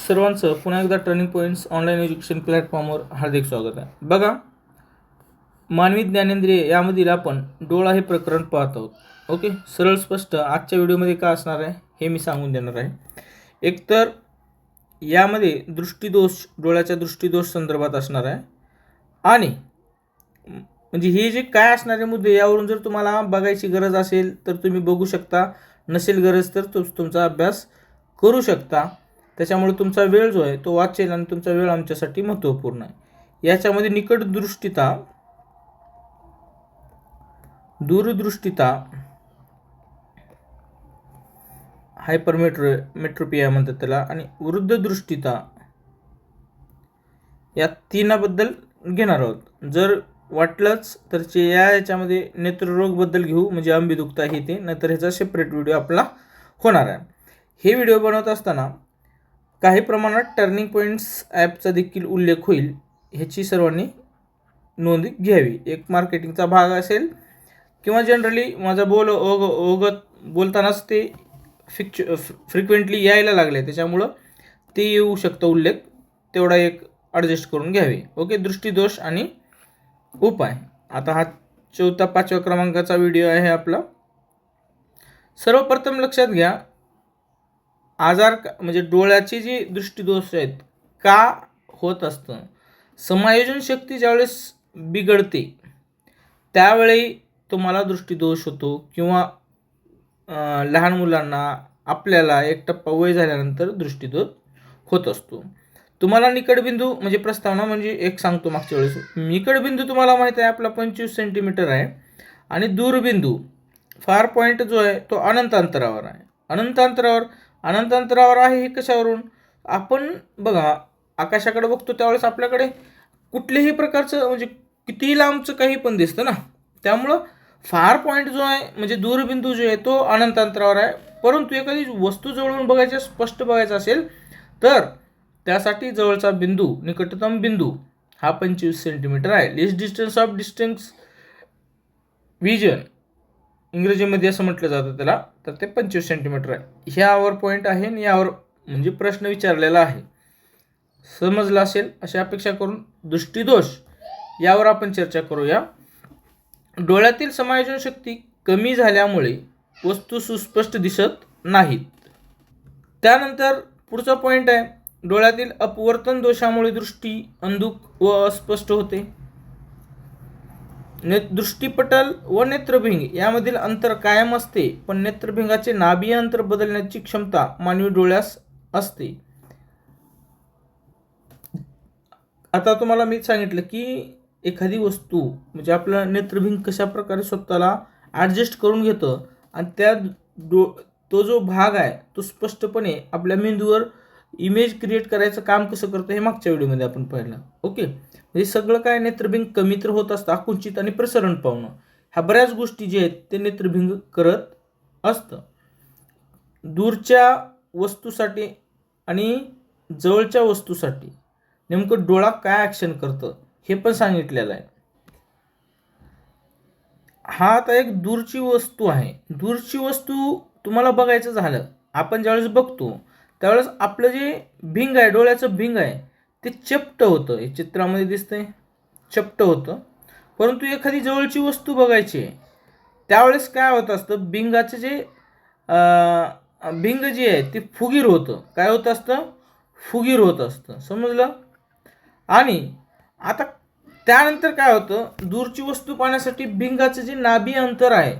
सर्वांचं पुन्हा एकदा टर्निंग पॉईंट्स ऑनलाईन एज्युकेशन प्लॅटफॉर्मवर हार्दिक स्वागत आहे. बघा, मानवी ज्ञानेंद्रिय यामधील आपण डोळा हे प्रकरण पाहत आहोत. ओके, सरळ स्पष्ट आजच्या व्हिडिओमध्ये काय असणार आहे हे मी सांगून देणार आहे. एकतर यामध्ये दृष्टिदोष, डोळ्याच्या दृष्टिदोष संदर्भात असणार आहे आणि म्हणजे हे जे काय असणारे मुद्दे यावरून जर तुम्हाला बघायची गरज असेल तर तुम्ही बघू शकता, नसेल गरज तर तुमचा अभ्यास करू शकता. त्याच्यामुळे तुमचा वेळ जो आहे तो वाचेल आणि तुमचा वेळ आमच्यासाठी महत्त्वपूर्ण आहे. याच्यामध्ये निकट दृष्टिता, दूरदृष्टिता, हायपरमेट्रोपिया म्हणतात त्याला, आणि वृद्ध दृष्टिता या तीनाबद्दल घेणार आहोत. जर वाटलंच तर याच्यामध्ये नेत्ररोगबद्दल घेऊ, म्हणजे अंबिदुखता हे ते, नाहीतर ह्याचा सेपरेट व्हिडिओ आपला होणार आहे. हे व्हिडिओ बनवत असताना काही प्रमाणात टर्निंग पॉईंट्स ॲपचा देखील उल्लेख होईल, ह्याची सर्वांनी नोंद घ्यावी. एक मार्केटिंगचा भाग असेल किंवा जनरली माझा बोलतानाच ते फ्रिक्वेंटली यायला लागले, त्याच्यामुळं ते येऊ शकतं उल्लेख, तेवढा एक ॲडजस्ट करून घ्यावे. ओके, दृष्टिदोष आणि उपाय. आता हा 4-5व्या क्रमांकाचा व्हिडिओ आहे आपला. सर्वप्रथम लक्षात घ्या, आजार म्हणजे डोळ्याचे जे दृष्टिदोष आहेत का होत असतं. समायोजन शक्ती ज्यावेळेस बिघडते त्यावेळी तुम्हाला दृष्टिदोष होतो, किंवा लहान मुलांना, आपल्याला 1 टप्पा वय झाल्यानंतर दृष्टिदोष होत असतो. तुम्हाला निकडबिंदू म्हणजे प्रस्तावना म्हणजे एक सांगतो, मागच्या वेळेस निकडबिंदू तुम्हाला माहीत आहे आपला 25 सेंटीमीटर आहे आणि दूरबिंदू फार पॉईंट जो आहे तो अनंत अंतरावर आहे. अनंत अंतरावर आहे हे कशावरून? आपण बघा आकाशाकडे बघतो त्यावेळेस आपल्याकडे कुठल्याही प्रकारचं म्हणजे कितीही लांबचं काही पण दिसतं ना, त्यामुळं फार पॉईंट जो आहे म्हणजे दूरबिंदू जो आहे तो अनंत अंतरावर आहे. परंतु एखादी वस्तू जवळून बघायची, स्पष्ट बघायचं असेल तर त्यासाठी जवळचा बिंदू, निकटतम बिंदू हा 25 सेंटीमीटर आहे. List distance of distance vision इंग्रजीमध्ये असं म्हटलं जातं त्याला, तर ते 25 सेंटीमीटर आहे. ह्यावर पॉईंट आहे आणि यावर म्हणजे प्रश्न विचारलेला आहे. समजलं असेल अशी अपेक्षा करून दृष्टिदोष यावर आपण चर्चा करूया. डोळ्यातील समायोजन शक्ती कमी झाल्यामुळे वस्तू सुस्पष्ट दिसत नाहीत. त्यानंतर पुढचा पॉईंट आहे, डोळ्यातील अपवर्तन दोषामुळे दृष्टी अंधुक व अस्पष्ट होते. दृष्टिपटल व नेत्रभिंग यामधील अंतर कायम असते, पण नेत्रभिंगाचे नाभीय अंतर बदलण्याची क्षमता मानवी डोळ्यास असते. आता तुम्हाला मी सांगितलं की एखादी वस्तू म्हणजे आपलं नेत्रभिंग कशा प्रकारे स्वतःला ॲडजस्ट करून घेतं आणि त्या तो जो भाग आहे तो स्पष्टपणे आपल्या मेंदूवर इमेज क्रिएट करायचं काम कसं करतं हे मागच्या व्हिडिओमध्ये आपण पाहिलं. ओके, हे सगळं काय नेत्रभिंग कमी तर होत असतं, आकुंचित आणि प्रसरण पावणं, ह्या बऱ्याच गोष्टी जे आहेत ते नेत्रभिंग करत असतं. दूरच्या वस्तूसाठी आणि जवळच्या वस्तूसाठी नेमकं डोळा काय ॲक्शन करतं हे पण सांगितलेलं आहे. हा आता एक दूरची वस्तू आहे. दूरची वस्तू तुम्हाला बघायचं झालं, आपण ज्यावेळेस बघतो त्यावेळेस आपलं जे भिंग आहे, डोळ्याचं भिंग आहे ते चपट होतं. हे चित्रामध्ये दिसतंय, चपट होतं. परंतु एखादी जवळची वस्तू बघायची त्यावेळेस काय होत असतं, भिंगाचं जे भिंग जे आहे ते फुगीर होतं. काय होत असतं? फुगीर होत असतं. समजलं? आणि आता त्यानंतर काय होतं, दूरची वस्तू पाहण्यासाठी भिंगाचं जे नाभी अंतर आहे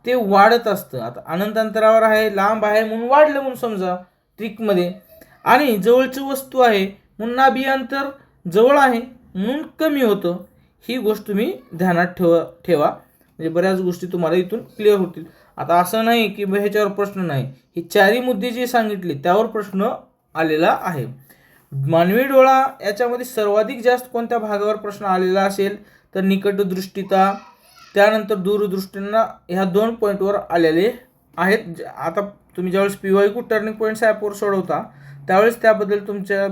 ते वाढत असतं. आता अनंत अंतरावर आहे, लांब आहे म्हणून वाढलं म्हणून समजा ट्रिकमध्ये, आणि जवळची वस्तू आहे म्हणून नाभी अंतर जवळ आहे म्हणून कमी होतं. ही गोष्ट तुम्ही ध्यानात ठेवा म्हणजे बऱ्याच गोष्टी तुम्हाला इथून क्लिअर होतील. आता असं नाही की ह्याच्यावर प्रश्न नाही, हे चारही मुद्दे जे सांगितले त्यावर प्रश्न आलेला आहे. मानवी डोळा याच्यामध्ये सर्वाधिक जास्त कोणत्या भागावर प्रश्न आलेला असेल तर निकट दृष्टिता, त्यानंतर दूरदृष्टींना, ह्या 2 पॉईंटवर आलेले आहेत. आता तुम्ही ज्यावेळेस PYQ टर्निंग पॉईंट्स ॲपवर सोडवता त्यावेळेस त्याबद्दल तुमच्या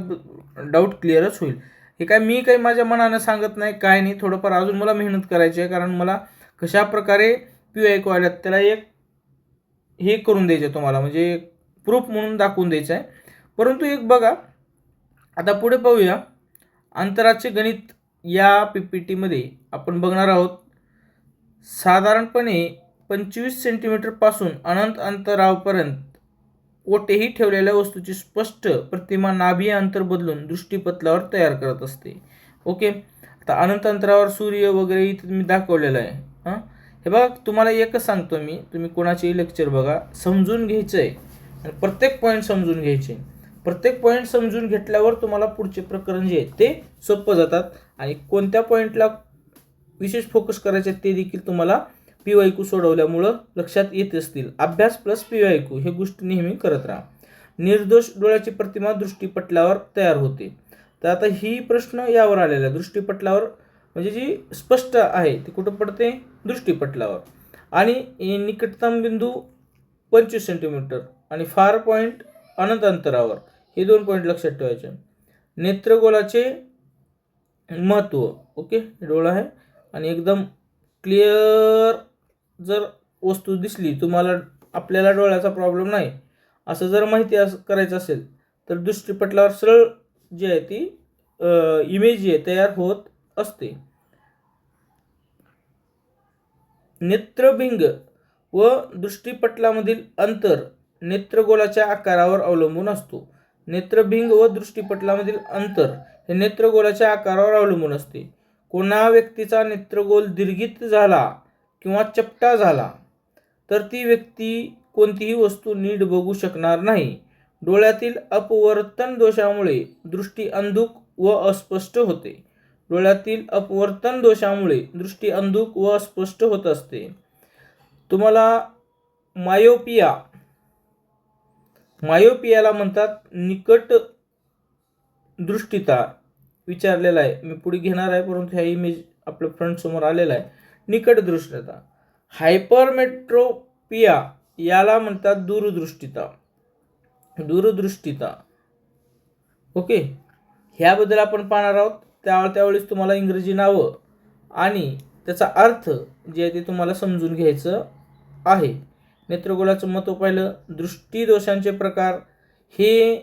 डाऊट क्लिअरच होईल. हे काय मी काही माझ्या मनानं सांगत नाही, काय नाही, थोडंफार अजून मला मेहनत करायची आहे, कारण मला कशा प्रकारे PYQ आल्यात त्याला एक हे करून द्यायचं तुम्हाला, म्हणजे प्रूफ म्हणून दाखवून द्यायचं आहे. परंतु एक बघा, आता पुढे पाहूया अंतराचे गणित. या पीपीटीमध्ये आपण बघणार आहोत साधारणपणे 25 सेंटीमीटरपासून अनंत अंतरापर्यंत कोठेही ठेवलेल्या वस्तूची स्पष्ट प्रतिमा नाभीय अंतर बदलून दृष्टीपटलावर तयार करत असते. ओके, आता अनंत अंतरावर सूर्य वगैरे इथे मी दाखवलेलं आहे. हां, हे बघा, तुम्हाला एकच सांगतो मी, तुम्ही कोणाचेही लेक्चर बघा, समजून घ्यायचं आहे आणि प्रत्येक पॉईंट समजून घ्यायचे. प्रत्येक पॉईंट समजून घेतल्यावर तुम्हाला पुढचे प्रकरण जे आहे ते सोपं जातात आणि कोणत्या पॉईंटला विशेष फोकस करायचे ते देखील तुम्हाला PYQ सोडवल्यामुळं लक्षात येत असतील. अभ्यास प्लस PYQ हे गोष्टी नेहमी करत राहा. निर्दोष डोळ्याची प्रतिमा दृष्टीपटलावर तयार होते. तर आता ही प्रश्न यावर आलेला आहे. दृष्टीपटलावर म्हणजे जी स्पष्ट आहे ती कुठं पडते? दृष्टीपटलावर. आणि निकटतम बिंदू 25 सेंटीमीटर आणि फार पॉईंट अनंत अंतरावर, हे 2 पॉईंट लक्षात ठेवायचे. नेत्रगोलाचे महत्त्व. ओके, डोळा आहे आणि एकदम क्लिअर जर वस्तू दिसली, तुम्हाला आपल्याला डोळ्याचा प्रॉब्लेम नाही असं जर माहिती करायचं असेल तर दृष्टीपटलावर सरळ जी आहे ती इमेज जी आहे तयार होत असते. नेत्रभिंग व दृष्टीपटलामधील अंतर नेत्रगोलाच्या आकारावर अवलंबून असतो. नेत्रभिंग व दृष्टीपटलामधील अंतर हे नेत्रगोलाच्या आकारावर अवलंबून असते. कोणा व्यक्तीचा नेत्रगोल दीर्घित झाला किंवा चपटा झाला तर ती व्यक्ती कोणतीही वस्तू नीट बघू शकणार नाही. डोळ्यातील अपवर्तन दोषामुळे दृष्टी अंधुक व अस्पष्ट होते. डोळ्यातील अपवर्तन दोषामुळे दृष्टी अंधुक व अस्पष्ट होत असते. तुम्हाला मायोपियाला म्हणतात निकट दृष्टिता विचारलेला आहे. मी पुढे घेणार आहे परंतु ह्या इमेज आपल्या फ्रंट समोर आलेला आहे. निकट दृष्टिता. हायपरमेट्रोपिया याला म्हणतात दूरदृष्टिता. ओके, ह्याबद्दल आपण पाहणार आहोत. त्यावेळेस तुम्हाला इंग्रजी नावं आणि त्याचा अर्थ जे आहे ते तुम्हाला समजून घ्यायचं आहे. नेत्रगोलाचं महत्त्व पाहिलं. दृष्टीदोषांचे प्रकार हे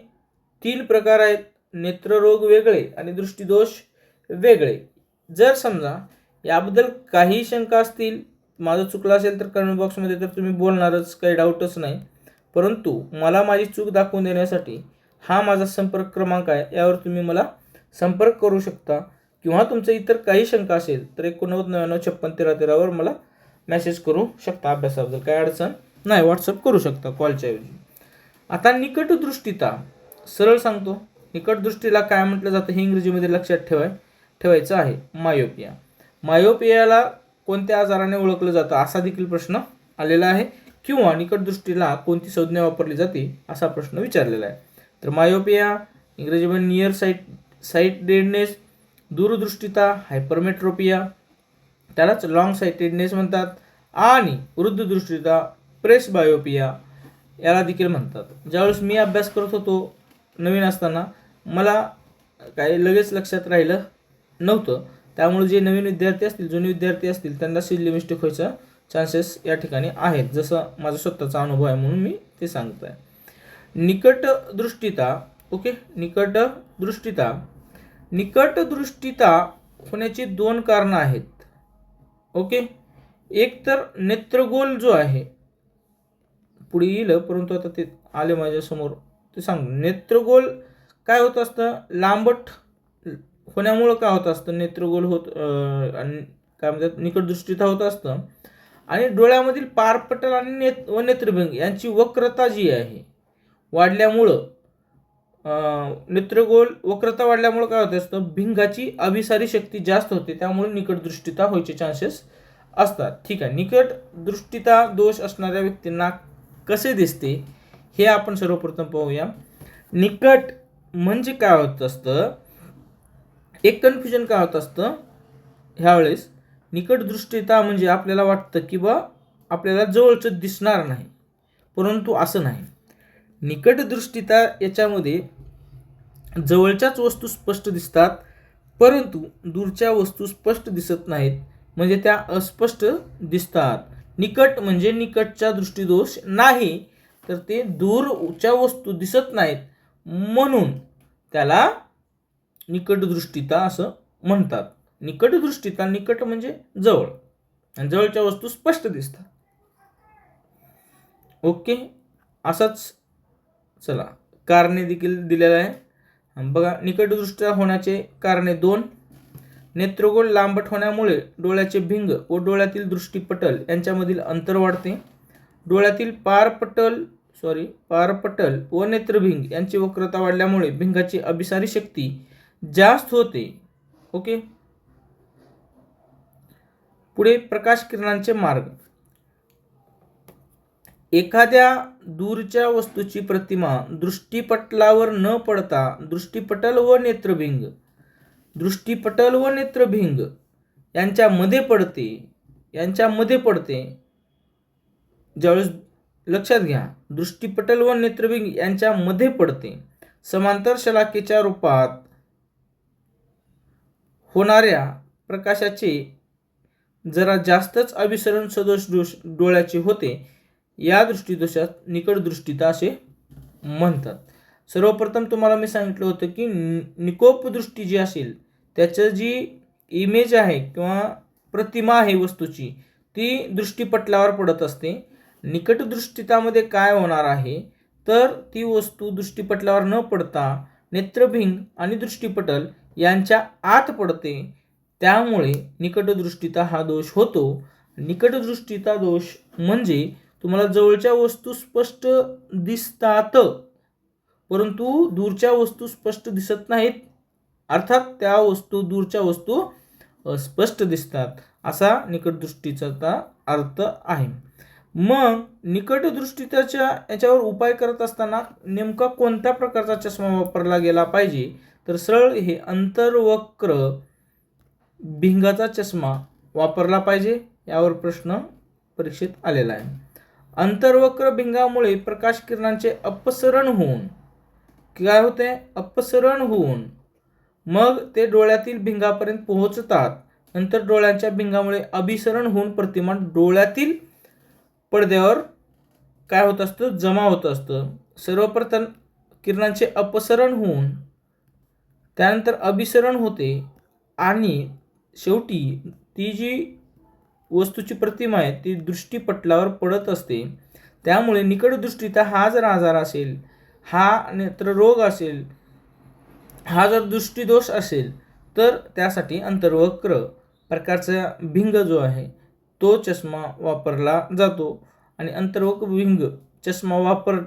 3 प्रकार आहेत. नेत्ररोग वेगळे आणि दृष्टीदोष वेगळे. जर समजा याबद्दल काही शंका असतील, माझं चुकलं असेल तर कमेंट बॉक्समध्ये तर तुम्ही बोलणारच, काही डाऊटच नाही. परंतु मला माझी चूक दाखवून देण्यासाठी हा माझा संपर्क क्रमांक आहे, यावर तुम्ही मला संपर्क करू शकता किंवा तुमचं इतर काही शंका असेल तर 8999561313 मला मेसेज करू शकता. अभ्यासाबद्दल काही अडचण नाही, व्हॉट्सअप करू शकता कॉलच्या ऐवजी. आता निकट दृष्टिता सरळ सांगतो. निकट दृष्टीला काय म्हटलं जातं हे इंग्रजीमध्ये लक्षात ठेवायचं आहे. मायोपियाला कोणत्या आजाराने ओळखलं जातं असा देखील प्रश्न आलेला आहे किंवा निकट दृष्टीला कोणती संज्ञा वापरली जाते असा प्रश्न विचारलेला आहे. तर मायोपिया इंग्रजीमध्ये नियर साइटेडनेस, दूरदृष्टिता हायपरमेट्रोपिया, त्यालाच लॉंग साइटेडनेस म्हणतात, आणि वृद्ध दृष्टिता प्रेसबायोपिया याला देखील म्हणतात. ज्यावेळेस मी अभ्यास करत होतो नवीन असताना मला काही लगेच लक्षात राहिलं नव्हतं. त्यामुळे जे नवीन विद्यार्थी असतील, जुने विद्यार्थी असतील त्यांना सिली मिस्टेक व्हायचा चान्सेस या ठिकाणी आहेत. जसं माझा स्वतःचा अनुभव आहे म्हणून मी ते सांगतो आहे. निकट दृष्टिता. ओके, निकट दृष्टिता होण्याची 2 कारणं आहेत. ओके, एक तर नेत्रगोल जो आहे, पुढे येईल परंतु आता ते आले माझ्यासमोर ते सांग. नेत्रगोल काय होत असतं, लांबट होण्यामुळं काय होत असतं, नेत्रगोल आणि काय म्हणतात निकट दृष्टिता होत असतं. आणि डोळ्यामधील पारपटल आणि नेत्रभिंग यांची वक्रता जी आहे वाढल्यामुळं, नेत्रगोल वक्रता वाढल्यामुळं काय होत असतं, भिंगाची अभिसारी शक्ती जास्त होते, त्यामुळे निकट दृष्टिता व्हायचे चान्सेस असतात. ठीक आहे, निकट दृष्टिता दोष असणाऱ्या व्यक्तींना कसे दिसते हे आपण सर्वप्रथम पाहूया. निकट म्हणजे काय होत असतं, एक कन्फ्युजन काय होत असतं ह्यावेळेस. निकट दृष्टिता म्हणजे आपल्याला वाटतं की बा आपल्याला जवळचं दिसणार नाही, परंतु असं नाही. निकट दृष्टिता याच्यामध्ये जवळच्याच वस्तू स्पष्ट दिसतात परंतु दूरच्या वस्तू स्पष्ट दिसत नाहीत, म्हणजे त्या अस्पष्ट दिसतात. निकट म्हणजे निकटचा दृष्टीदोष नाही, तर ते दूरच्या वस्तू दिसत नाहीत म्हणून त्याला निकटदृष्टिता असं म्हणतात. निकटदृष्टिता, निकट म्हणजे जवळ, आणि जवळच्या वस्तू स्पष्ट दिसतात. ओके, असाच चला कारणे देखील दिलेलं आहे बघा. निकटदृष्टिता होण्याचे कारणे 2. नेत्रगोल लांबट होण्यामुळे डोळ्याचे भिंग व डोळ्यातील दृष्टीपटल यांच्यामधील अंतर वाढते. डोळ्यातील पारपटल व नेत्रभिंग यांची वक्रता वाढल्यामुळे भिंगाची अभिसारी शक्ती जास्त होते. ओके, पुढे प्रकाश किरणांचे मार्ग. एखाद्या दूरच्या वस्तूची प्रतिमा दृष्टीपटलावर न पडता दृष्टीपटल व नेत्रभिंग यांच्यामध्ये पडते. ज्यावेळेस लक्षात घ्या, दृष्टीपटल व नेत्रभिंग यांच्यामध्ये पडते. समांतर शलाकेच्या रूपात होणाऱ्या प्रकाशाचे जरा जास्तच अभिसरण सदोष डोळ्याचे होते. या दृष्टीदोषात निकटदृष्टिता असे म्हणतात. सर्वप्रथम तुम्हाला मी सांगितलं होतं की निकोप दृष्टी जी असेल, त्याचं जी इमेज आहे किंवा प्रतिमा आहे वस्तूची, ती दृष्टीपटलावर पडत असते. निकटदृष्टितामध्ये काय होणार आहे तर ती वस्तू दृष्टीपटलावर न पडता नेत्रभिंग आणि दृष्टीपटल यांच्या आत पडते. त्यामुळे निकटदृष्टिता हा दोष होतो. निकटदृष्टिता दोष म्हणजे तुम्हाला जवळच्या वस्तू स्पष्ट दिसतात परंतु दूरच्या वस्तू स्पष्ट दिसत नाहीत, अर्थात त्या दूरच्या वस्तू स्पष्ट दिसतात, असा निकटदृष्टीचा अर्थ आहे. मग निकटदृष्टिताच्या याच्यावर उपाय करत असताना नेमका कोणत्या प्रकारचा चष्मा वापरला गेला पाहिजे तर सरळ हे अंतर्वक्र भिंगाचा चष्मा वापरला पाहिजे. यावर प्रश्न परीक्षेत आलेला आहे. अंतर्वक्र भिंगामुळे प्रकाश किरणांचे अपसरण होऊन काय होते, अपसरण होऊन मग ते डोळ्यातील भिंगापर्यंत पोहोचतात. नंतर डोळ्यांच्या भिंगामुळे अभिसरण होऊन प्रतिमा डोळ्यातील पडद्यावर काय होत असतं, जमा होत असतं. सर्वप्रथम किरणांचे अपसरण होऊन त्यानंतर अभिसरण होते आणि शेवटी ती जी वस्तूची प्रतिमा आहे ती दृष्टीपटलावर पडत असते. त्यामुळे निकटदृष्टिता हा जर आजार असेल, हा नेत्ररोग असेल, हा जर दृष्टीदोष असेल तर त्यासाठी अंतर्वक्र प्रकारचा भिंग जो आहे तो चष्मा वापरला जातो. आणि अंतर्वक्र भिंग चष्मा वापर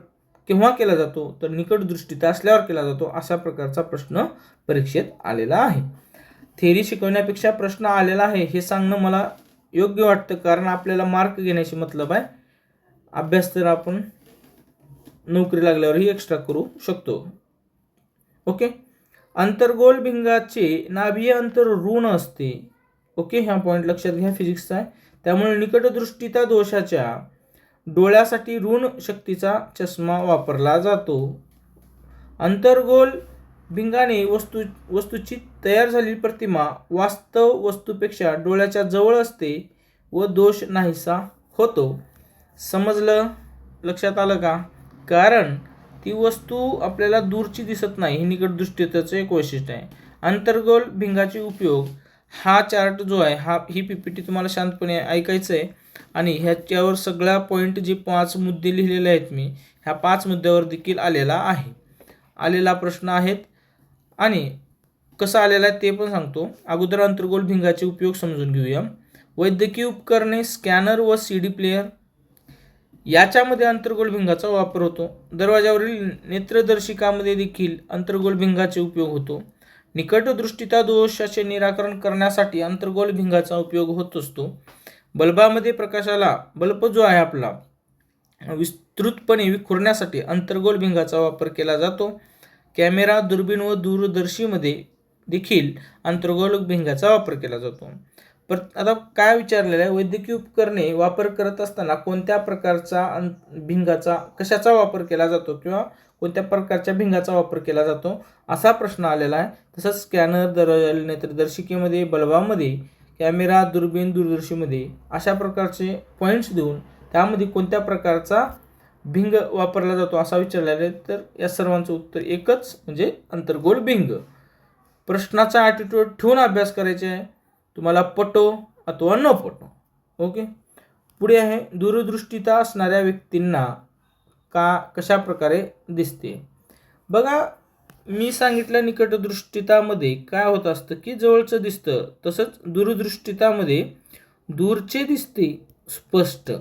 केव्हा केला जातो तर निकटदृष्टिता असल्यावर केला जातो. अशा प्रकारचा प्रश्न परीक्षेत आलेला आहे. थेरी शिकवण्यापेक्षा प्रश्न आलेला आहे हे सांगणं मला योग्य वाटतं, कारण आपल्याला मार्क घेण्याची मतलब आहे. अभ्यास तर आपण नोकरी लागल्यावरही एक्स्ट्रा करू शकतो. ओके, अंतर्गोल भिंगाचे नाभीय अंतर ऋण असते. ओके, हा पॉईंट लक्षात घ्या, फिजिक्सचा आहे. त्यामुळे निकटदृष्टिता दोषाच्या डोळ्यासाठी ऋण शक्तीचा चष्मा वापरला जातो. अंतर्गोल भिंगाने वस्तूची तयार झालेली प्रतिमा वास्तव वस्तूपेक्षा डोळ्याच्या जवळ असते व दोष नाहीसा होतो. समजलं, लक्षात आलं का? कारण ती वस्तू आपल्याला दूरची दिसत नाही, हे निकटदृष्टिताचं एक वैशिष्ट्य आहे. अंतर्गोल भिंगाचे उपयोग, हा चार्ट जो आहे ही पीपीटी तुम्हाला शांतपणे ऐकायचं आहे आणि ह्याच्यावर सगळ्या पॉईंट जे 5 मुद्दे लिहिलेले आहेत मी, ह्या 5 मुद्द्यावर देखील आलेला प्रश्न आहेत. आणि कसं आलेला आहे ते पण सांगतो. अगोदर अंतर्गोल भिंगाचे उपयोग समजून घेऊया. वैद्यकीय उपकरणे, स्कॅनर व CD प्लेअर याच्यामध्ये अंतर्गोल भिंगाचा वापर होतो. दरवाजावरील नेत्रदर्शिकामध्ये देखील अंतर्गोल भिंगाचे उपयोग होतो. निकटदृष्टिता दोषाचे निराकरण करण्यासाठी अंतर्गोल भिंगाचा उपयोग होत असतो. बल्बामध्ये प्रकाशाला बल्ब जो आहे आपला विस्तृतपणे विखुरण्यासाठी अंतर्गोल भिंगाचा वापर केला जातो. कॅमेरा, दुर्बीण व दूरदर्शीमध्ये देखील अंतर्गोल भिंगाचा वापर केला जातो. आता काय विचारलेलं आहे, वैद्यकीय उपकरणे वापर करत असताना कोणत्या प्रकारचा भिंगाचा कशाचा वापर केला जातो किंवा कोणत्या प्रकारच्या भिंगाचा वापर केला जातो असा प्रश्न आलेला आहे. तसंच स्कॅनर, नेत्रदर्शिकेमध्ये, बल्बामध्ये, कॅमेरा, दुर्बीण, दूरदर्शीमध्ये अशा प्रकारचे पॉईंट्स देऊन त्यामध्ये कोणत्या प्रकारचा भिंग वापरला जातो असा विचारलेला आहे. तर या सर्वांचं उत्तर एकच, म्हणजे अंतर्गोल भिंग. प्रश्नाचा ॲटिट्यूड ठेवून अभ्यास करायचा आहे, तुम्हाला पटो अथवा न पटो. ओके. पुढे आहे दूरदृष्टीता असणाऱ्या व्यक्तींना कशा प्रकारे दिसते. बघा, मी सांगितलं निकटदृष्टितामध्ये काय होत असतं की जवळचं दिसतं, तसंच दूरदृष्टितामध्ये दूरचे दिसते स्पष्ट,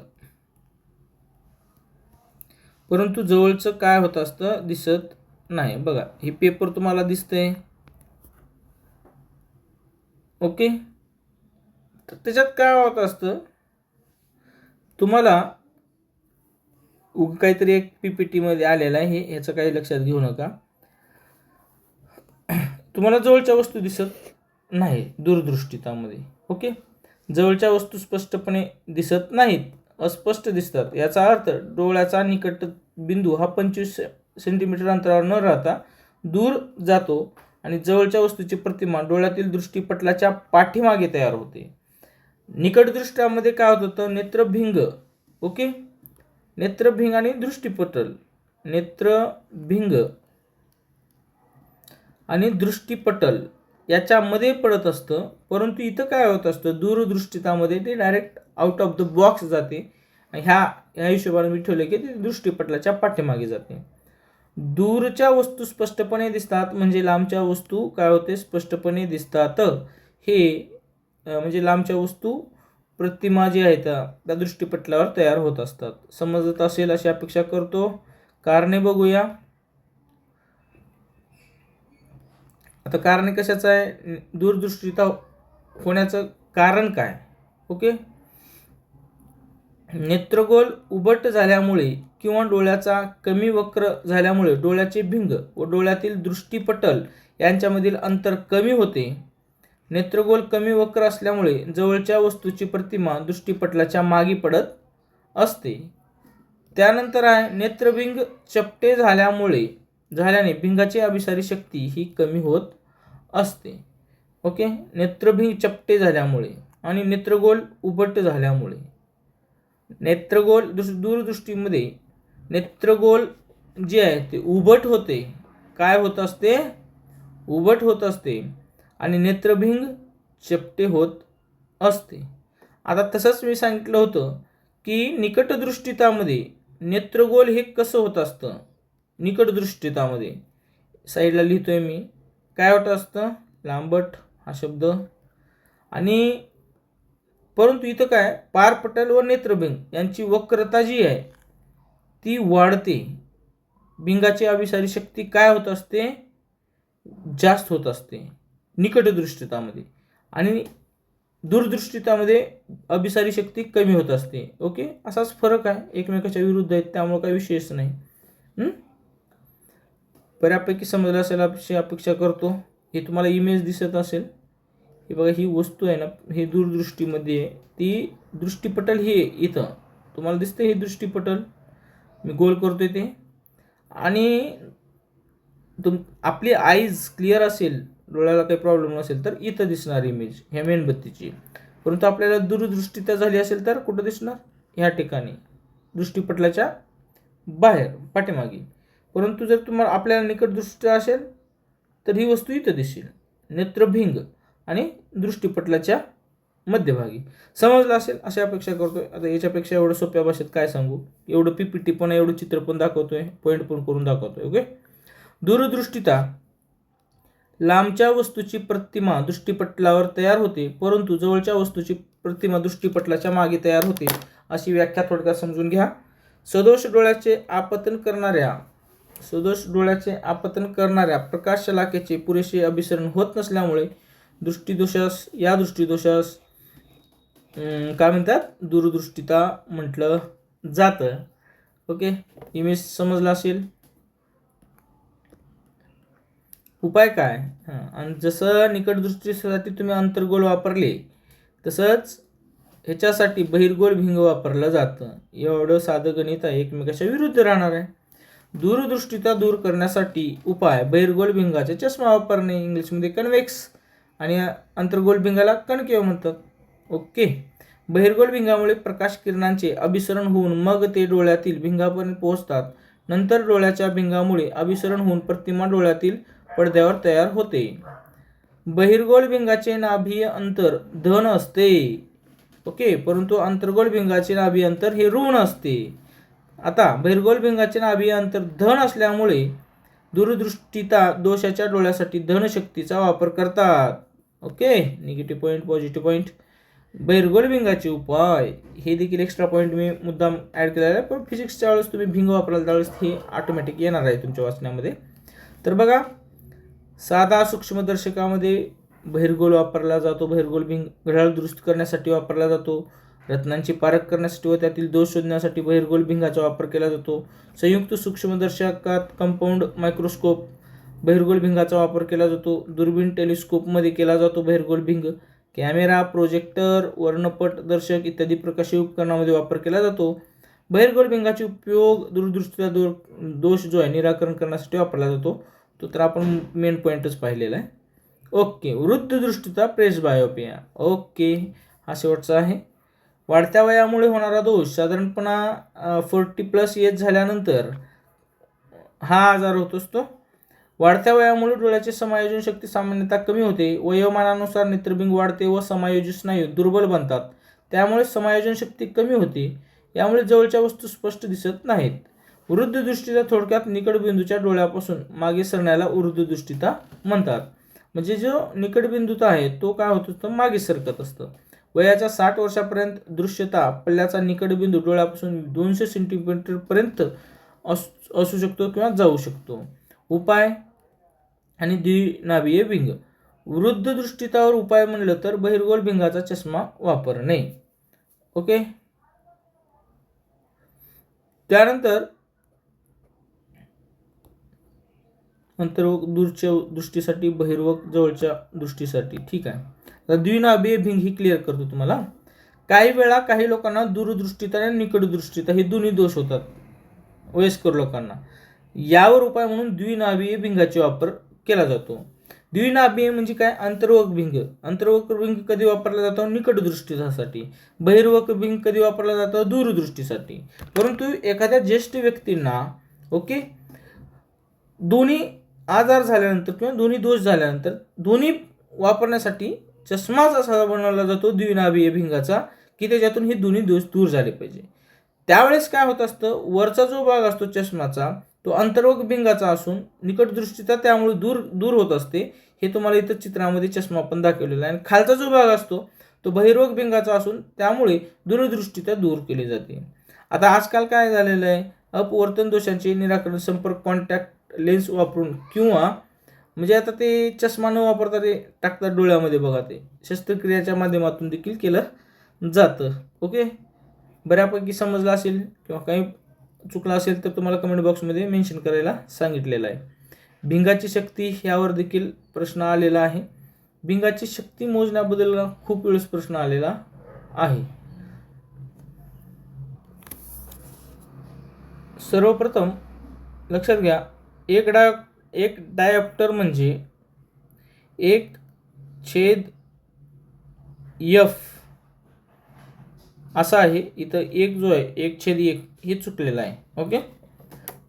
परंतु जवळचं काय होत असतं दिसत नाही. बघा, हे पेपर तुम्हाला दिसतंय. ओके. तर त्याच्यात काय होत असतं, तुम्हाला काहीतरी एक PPT मध्ये आलेलं आहे, ह्याचं काही लक्षात घेऊ नका. तुम्हाला जवळच्या वस्तू दिसत नाही दूरदृष्टितामध्ये. ओके. जवळच्या वस्तू स्पष्टपणे दिसत नाहीत, अस्पष्ट दिसतात. याचा अर्थ डोळ्याचा निकट बिंदू हा 25 सेंटीमीटर अंतरावर न राहता दूर जातो आणि जवळच्या वस्तूची प्रतिमा डोळ्यातील दृष्टीपटलाच्या पाठीमागे तयार होते. निकटदृष्ट्यामध्ये काय होत होतं, नेत्रभिंग. ओके. नेत्रभिंग आणि दृष्टीपटल, नेत्रभिंग आणि दृष्टीपटल याच्यामध्ये पडत असतं, परंतु इथं काय होत असतं, दूरदृष्टितामध्ये ते direct out of the box जाते. ह्या हिशोबाने मी ठेवले की ते दृष्टीपटलाच्या पाठीमागे जाते. दूरच्या वस्तू स्पष्टपणे दिसतात म्हणजे लांबच्या वस्तू काय होते, स्पष्टपणे दिसतात. हे म्हणजे लांबच्या वस्तू प्रतिमा जी आहेत त्या दृष्टीपटलावर तयार होत असतात. समजत असेल अशी अपेक्षा करतो. कारणे बघूया. आता कारणे कशाचं आहे, दूरदृष्टिता होण्याचं कारण काय. ओके. नेत्रगोल उबट झाल्यामुळे किंवा डोळ्याचा कमी वक्र झाल्यामुळे डोळ्याचे भिंग व डोळ्यातील दृष्टीपटल यांच्यामधील अंतर कमी होते. नेत्रगोल कमी वक्र असल्यामुळे जवळच्या वस्तूची प्रतिमा दृष्टीपटलाच्या मागे पडत असते. त्यानंतर आहे नेत्रभिंग चपटे झाल्याने भिंगाची अभिसारी शक्ती ही कमी होत असते. ओके. नेत्रभिंग चपटे झाल्यामुळे आणि नेत्रगोल उबट झाल्यामुळे. नेत्रगोल दूरदृष्टीमध्ये नेत्रगोल जे आहे ते उबट होते. काय होत असते, उबट होत असते आणि नेत्रभिंग चपटे होत असते. आता तसंच मी सांगितलं होतं की निकटदृष्टितामध्ये नेत्रगोल हे कसं होत असतं. निकटदृष्टितामध्ये साईडला लिहितोय मी, काय होत असतं, लांबट हा शब्द. आणि परंतु इथं काय, पारपटल व नेत्रभिंग यांची वक्रता जी आहे ती वाढते. भिंगाची अभिसारी शक्ती काय होत असते, जास्त होत असते निकटदृष्टितामध्ये, आणि दूरदृष्टितामध्ये अभिसारी शक्ती कमी होत असते. ओके. असाच फरक आहे, एकमेकाच्या विरुद्ध आहेत, त्यामुळे काही विशेष नाही. बऱ्यापैकी समजलं असेल अशी अपेक्षा करतो. हे तुम्हाला इमेज दिसत असेल, हे बघा, ही वस्तू आहे ना, हे दूरदृष्टीमध्ये आहे, ती दृष्टीपटल हे इथं तुम्हाला दिसते, हे दृष्टीपटल मी गोल करतोय ते. आणि आपली आईज क्लिअर असेल, डोळ्याला काही प्रॉब्लेम नसेल तर इथं दिसणार इमेज ह्या मेणबत्तीची. परंतु आपल्याला दूरदृष्टीता झाली असेल तर कुठं दिसणार, ह्या ठिकाणी दृष्टीपटलाच्या बाहेर पाठीमागे. परंतु जर तुम्हाला आपल्याला निकटदृष्टी असेल तर ही वस्तू इथं दिसेल, नेत्रभिंग आणि दृष्टीपटलाच्या मध्यभागी. समजलं असेल अशी अपेक्षा करतोय. आता याच्यापेक्षा एवढं सोप्या भाषेत काय सांगू, एवढं PPT पण, एवढं चित्र पण दाखवतोय, पॉईंट पण करून दाखवतोय. ओके. दूरदृष्टिता लांबच्या वस्तूची प्रतिमा दृष्टीपटलावर तयार होते, परंतु जवळच्या वस्तूची प्रतिमा दृष्टीपटलाच्या मागे तयार होते, अशी व्याख्या थोडक्यात समजून घ्या. सदोष डोळ्याचे आपतन करणाऱ्या प्रकाशशलाकेचे पुरेसे अभिसरण होत नसल्यामुळे या दृष्टीदोषास काय म्हणतात, दूरदृष्टिता म्हटलं जातं. ओके. इमेज समजला असेल. उपाय काय, आणि जसं निकटदृष्टीसाठी तुम्ही अंतर्गोल वापरले तसंच ह्याच्यासाठी बहिर्गोल भिंग वापरलं जातं. एवढं साधं गणित आहे, एकमेकाच्या विरुद्ध राहणार आहे. दूरदृष्टिता दूर करण्यासाठी उपाय, बहिर्गोल भिंगाचा चष्मा वापरणे, इंग्लिशमध्ये कन्वेक्स, आणि अंतर्गोल भिंगाला कणकेव म्हणतात. ओके. बहिर्गोल भिंगामुळे प्रकाश किरणांचे अभिसरण होऊन मग ते डोळ्यातील भिंगापर्यंत पोहोचतात. नंतर डोळ्याच्या भिंगामुळे अभिसरण होऊन प्रतिमा डोळ्यातील पडद्यावर तयार होते. बहिर्गोल भिंगाचे नाभीय अंतर धन असते. ओके, परंतु अंतर्गोल भिंगाचे नाभीय अंतर हे ऋण असते. आता बहिर्गोल भिंगाचे नाभीय अंतर धन असल्यामुळे दूरदृष्टिता दोषाच्या डोळ्यासाठी धनशक्तीचा वापर करतात. Okay, negative point, positive point. बहिर्गोल भिंगाचे उपाय हे देखील एक्स्ट्रा पॉईंट मी मुद्दाम ॲड केलेला आहे, पण फिजिक्सच्या वेळेस तुम्ही भिंग वापराल त्यावेळेस हे ऑटोमॅटिक येणार आहे तुमच्या वाचण्यामध्ये. तर बघा, साधा सूक्ष्मदर्शकामध्ये बहिर्गोल वापरला जातो. बहिर्गोल भिंग घड्याळ दुरुस्त करण्यासाठी वापरला जातो. रत्नांची पारख करण्यासाठी व त्यातील दोष शोधण्यासाठी बहिर्गोल भिंगाचा वापर केला जातो. संयुक्त सूक्ष्मदर्शकात कंपाऊंड मायक्रोस्कोप बहिर्गोल भिंगाचा वापर केला जातो. दुर्बीण टेलिस्कोपमध्ये केला जातो बहिर्गोल भिंग. कॅमेरा, प्रोजेक्टर, वर्णपटदर्शक इत्यादी प्रकाशी उपकरणामध्ये वापर केला जातो. बहिर्गोल भिंगाचे उपयोग दूरदृष्टीचा दोष जो आहे निराकरण करण्यासाठी वापरला जातो. तो तर आपण मेन पॉईंटच पाहिलेला आहे. ओके, वृद्ध दृष्टीचा प्रेसबायोपिया. ओके, हा शेवटचा आहे. वाढत्या वयामुळे होणारा दोष साधारणपणा 40+ एज झाल्यानंतर हा आजार होत असतो. वाढत्या वयामुळे डोळ्याची समायोजन शक्ती सामान्यतः कमी होते. वयोमानानुसार नेत्रबिंग वाढते व समायोजित स्नायू दुर्बल बनतात. त्यामुळे समायोजन शक्ती कमी होते. यामुळे जवळच्या वस्तू स्पष्ट दिसत नाहीत. वृद्ध दृष्टीचा थोडक्यात निकटबिंदूच्या डोळ्यापासून मागे सरण्याला वृद्ध दृष्टीता म्हणतात. म्हणजे जो निकटबिंदूचा आहे तो काय होत असतो, मागे सरकत असतं. वयाच्या 60 वर्षापर्यंत दृश्यता पल्ल्याचा निकटबिंदू डोळ्यापासून 200 सेंटीमीटरपर्यंत असू शकतो किंवा जाऊ शकतो. उपाय आणि द्विनाभीय भिंग. वृद्ध दृष्टितावर उपाय म्हणलं तर बहिर्गोल भिंगाचा चष्मा वापरणे. ओके, त्यानंतर अंतर्वक दूरच्या दृष्टीसाठी, बहिर्वक जवळच्या दृष्टीसाठी. ठीक आहे, तर द्विनाभीय भिंग ही क्लिअर करतो तुम्हाला. काही वेळा काही लोकांना दूरदृष्टीता आणि निकटदृष्टीता हे दोन्ही दोष होतात वयस्कर लोकांना. यावर उपाय म्हणून द्विनाभीय भिंगाचा वापर केला जातो. द्विनाभीय म्हणजे काय, अंतर्वक भिंग. अंतर्वक भिंग कधी वापरला जातो, निकटदृष्टीसाठी. बहिर्वक भिंग कधी वापरला जातो, दूरदृष्टीसाठी. परंतु एखाद्या ज्येष्ठ व्यक्तींना ओके दोन्ही आजार झाल्यानंतर किंवा दोन्ही दोष झाल्यानंतर दोन्ही वापरण्यासाठी चष्माच असा बनवला जातो द्विनाभीय भिंगाचा की त्याच्यातून हे दोन्ही दोष दूर झाले पाहिजे. त्यावेळेस काय होत असतं, वरचा जो भाग असतो चष्माचा तो अंतर्वक भिंगाचा असून निकटदृष्टीचा त्यामुळे दूर होत असते. हे तुम्हाला इथं चित्रामध्ये चष्मा पण दाखवलेला आहे. आणि खालचा जो भाग असतो तो बहिर्वक भिंगाचा असून त्यामुळे दूरदृष्टीता दूर केली जाते. आता आजकाल काय झालेलं आहे, अपवर्तन दोषांचे निराकरण संपर्क कॉन्टॅक्ट लेन्स वापरून किंवा म्हणजे आता ते चष्मा न वापरता ते टाकतात डोळ्यामध्ये बघा, ते शस्त्रक्रियाच्या माध्यमातून देखील केलं जातं. ओके, बऱ्यापैकी समजलं असेल किंवा काही चुकलं असेल तर तुम्हाला कमेंट बॉक्समध्ये मेन्शन करायला सांगितलेलं आहे. भिंगाची शक्ती ह्यावर देखील प्रश्न आलेला आहे. भिंगाची शक्ती मोजण्याबद्दल खूप वेळेस प्रश्न आलेला आहे. सर्वप्रथम लक्षात घ्या, एक डायऑप्टर म्हणजे 1/f असा आहे. इथं एक जो आहे 1/1 हे चुकलेलं आहे. ओके,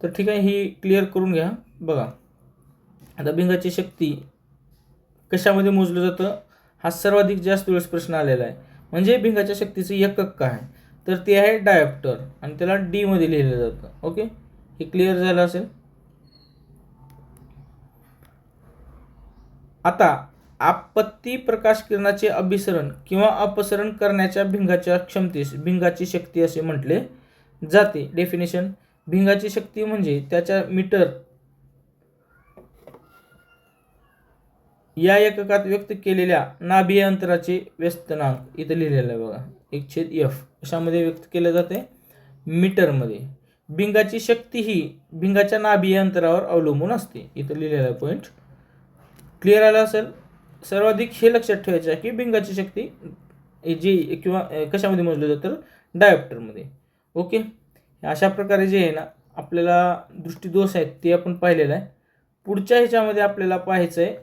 तर ठीक आहे, ही क्लिअर करून घ्या. बघा, आता भिंगाची शक्ती कशामध्ये मोजलं जातं, हा सर्वाधिक जास्त वेळेस प्रश्न आलेला आहे. म्हणजे भिंगाच्या शक्तीचं एकक काय आहे, तर ते आहे डायऑप्टर आणि त्याला डी मध्ये लिहिलं जातं. ओके, हे क्लिअर झालं असेल. आता आपत्ती प्रकाश किरणाचे अभिसरण किंवा अपसरण करण्याच्या भिंगाच्या क्षमतेस भिंगाची शक्ती असे म्हटले जाते. डेफिनेशन, भिंगाची शक्ती म्हणजे त्याच्या मीटर या एककात व्यक्त केलेल्या नाभीय अंतराचे व्यस्तनांक इथं लिहिलेलं आहे बघा, 1/f अशामध्ये व्यक्त केलं जाते मीटरमध्ये. भिंगाची शक्ती ही भिंगाच्या नाभीय अंतरावर अवलंबून असते. इथं लिहिलेला आहे पॉईंट. क्लिअर आला असेल. सर्वाधिक हे लक्षात ठेवायचं आहे की भिंगाची शक्ती जी किंवा कशामध्ये मोजलं जातं, डायऑप्टरमध्ये. ओके, अशा प्रकारे जे आहे ना आपल्याला दृष्टीदोष आहेत ते आपण पाहिलेलं आहे. पुढच्या ह्याच्यामध्ये आपल्याला पाहायचं आहे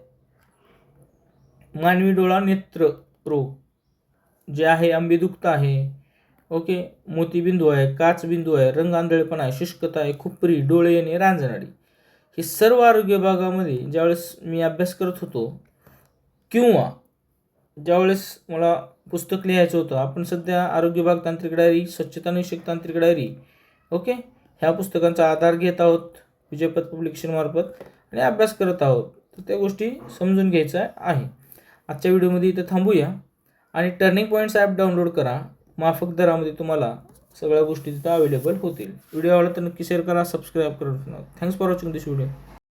मानवी डोळा नेत्र रोग जे आहे, आंबेदुखता आहे, ओके, मोतीबिंदू आहे, काचबिंदू आहे, रंग आंधळेपणा आहे, शुष्कता आहे, खुपरी, डोळे येणे, रांजणाडी, हे सर्व आरोग्य भागामध्ये ज्यावेळेस मी अभ्यास करत होतो किंवा ज्यावेळेस मला पुस्तक लिहायचं होतं, आपण सध्या आरोग्य विभाग तांत्रिक डायरी, स्वच्छताविषयक तांत्रिक डायरी, ओके, ह्या पुस्तकांचा आधार घेत आहोत विजयपथ पब्लिकेशनमार्फत आणि अभ्यास करत आहोत. तर त्या गोष्टी समजून घ्यायच्या आहे. आजच्या व्हिडिओमध्ये इथं थांबूया आणि टर्निंग पॉईंट्स ॲप डाउनलोड करा. माफक दरामध्ये तुम्हाला सगळ्या गोष्टी तिथं अवेलेबल होतील. व्हिडिओ आवडला तर नक्की शेअर करा, सबस्क्राईब करा. Thanks for watching this video.